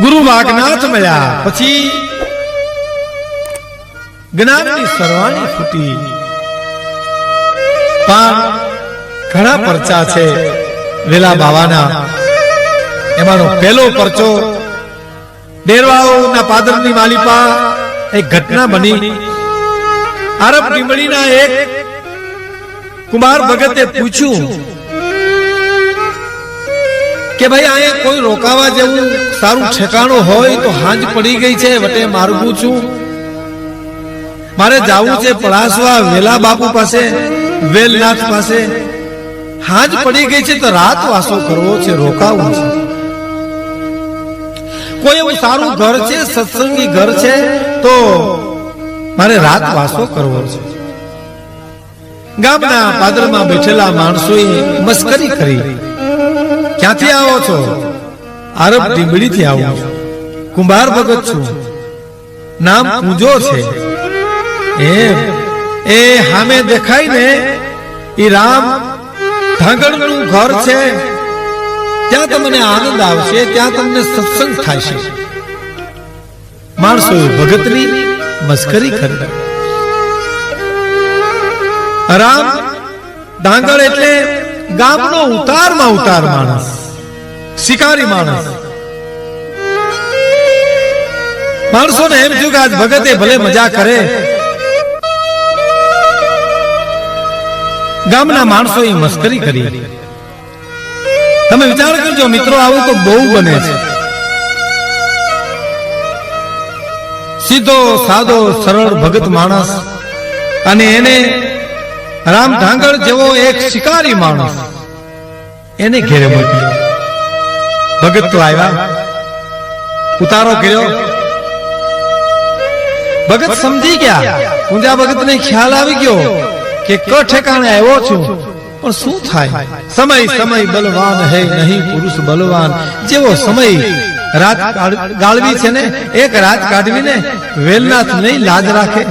ગુરુ વાઘનાથ મળ્યા પછી જ્ઞાનની સરવાણી ફૂટી. પણ ઘણા પરચા છે વેલા બાવાના. એમાંનો પહેલો પરચો ડેરવાઓના પાદરની માલિપા એક ઘટના બની. આરબ ડીમડીના એક કુમાર ભગતે પૂછ્યું કે ભાઈ અહીંયા કોઈ રોકાવા જેવું સારું ઠેકાણું હોય તો હાંજ પડી ગઈ છે, વટે માર્ગું છું, મારે જાવું છે પળાસવા વેલા બાપુ પાસે, વેલનાથ પાસે. હાંજ પડી ગઈ છે તો રાત વાસો કરવો છે, રોકાવું છે. કોઈ એવું સારું ઘર છે, સત્સંગી ઘર છે તો મારે રાત વાસો કરવો છે. ગામના પાદરમાં બેઠેલા માણસોએ મસ્કરી કરી. ક્યાંથી આવો છો? આરબ ડીમડીથી આવું છું, કુંભાર ભગત છું, નામ પૂજો છે. એ હામે દેખાય ને ઈ રામ ધાંગડનું ઘર છે, ત્યાં તમને આનંદ આવશે, ત્યાં તમને સત્સંગ થશે. માણસોએ ભગતની મસ્કરી કરી. રામ ધાંગડ એટલે ગામનો ઉતારમાં ઉતાર માણસ, શિકારી માણસ. માણસોને એમ થયું કે આજ ભગતે ભલે મજા કરે. ગામના માણસોએ મસ્કરી કરી. તમે વિચાર કરજો મિત્રો, આવું તો બહુ બને છે. સીધો સાદો સરળ ભગત માણસ અને એને રામ ધાંગડ જેવો એક શિકારી માણસ એને ઘેરે મોકલ્યો. ભગત તો આવ્યા, ઉતારો કર્યો. ભગત સમજી ગયા. ઊંઝા ભગતને ખ્યાલ આવી ગયો કે ઠેકાણે આવ્યો છું, પણ શું થાય? સમય બલવાન હે નહીં પુરુષ બલવાન. જેવો સમય રાત ગાળવી છે ને, એક રાત કાઢવીને વેલનાથ નહીં લાજ રાખે.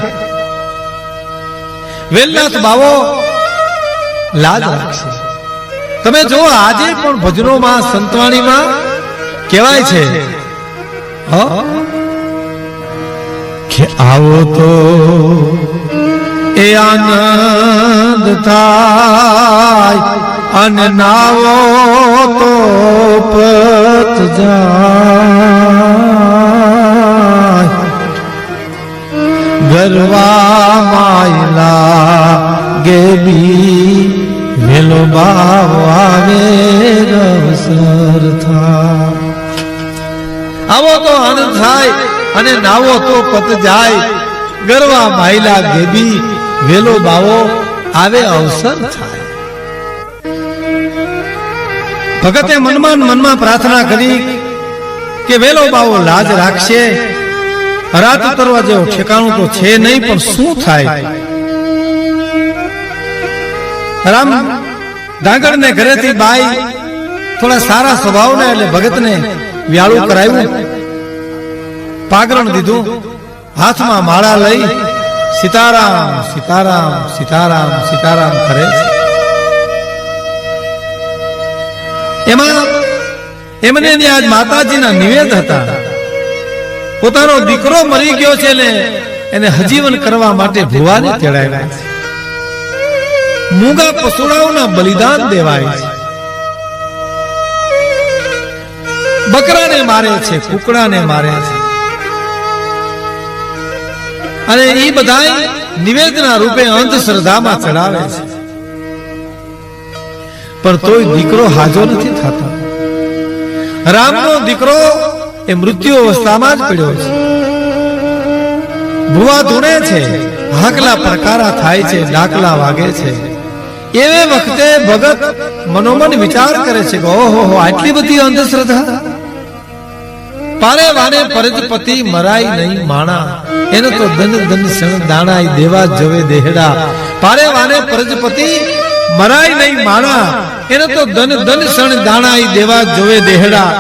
વેલનાથ બાવો લાજ રાખશે. તમે જો આજે પણ ભજનોમાં સંતવાણીમાં કહેવાય છે કે આવો તો એ આનંદ થાય અને નાવો તો પત જાય. ગરવા માયલા ગેબી વેલો બાવે રવસર થાય. આવો તો આનંદ થાય અને નાવો તો પત જાય. ગરવા માયલા ગેબી વેલો બાવો આવે અવસર થાય. ભગતે મનમાં પ્રાર્થના કરી કે વેલો બાવો લાજ રાખશે. રાત ઉતરવા જેવો ઠેકાણું તો છે નહીં, પણ શું થાય? રામ ધાંગડ ને ઘરેથી બાઈ થોડા સારા સ્વભાવના એટલે ભગતને વ્યાળું કરાવ્યું, પાગરણ દીધું, હાથમાં માળા લઈ સીતારામ સીતારામ સીતારામ સીતારામ કરે છે. એમાં એમને આજ માતાજીના નિવેદ હતા. પોતાનો દીકરો મરી ગયો છે ને એને હજીવન કરવા માટે ભુવાને તેડાવ્યા છે. મૂંગા પશુડાઓના બલિદાન દેવાય છે. બકરાને મારે છે, કુકડાને મારે છે. અને એ બધા નિવેદના રૂપે અંધશ્રદ્ધામાં ચડાવે છે. પણ તોય દીકરો હાજો નથી થતો. રામનો દીકરો એ મૃત્યુ અવસ્થામાં જ પડ્યો છે. ભુવા ધૂણે છે, હાકલા પ્રકારા થાય છે, ડાકલા વાગે છે. એવે વખતે ભગત મનોમન વિચાર કરે છે કે ઓહો આટલી બધી અંધશ્રદ્ધા. પારે વાને પરજપતિ મરાય નહીં માણા, એને તો ધન ધન શણ દાણાય દેવા જવે દેહડા. પારે વાને પરજપતિ મરાય નહીં માણા, એને તો ધન ધન શણ દાણાય દેવા જવે દેહડા.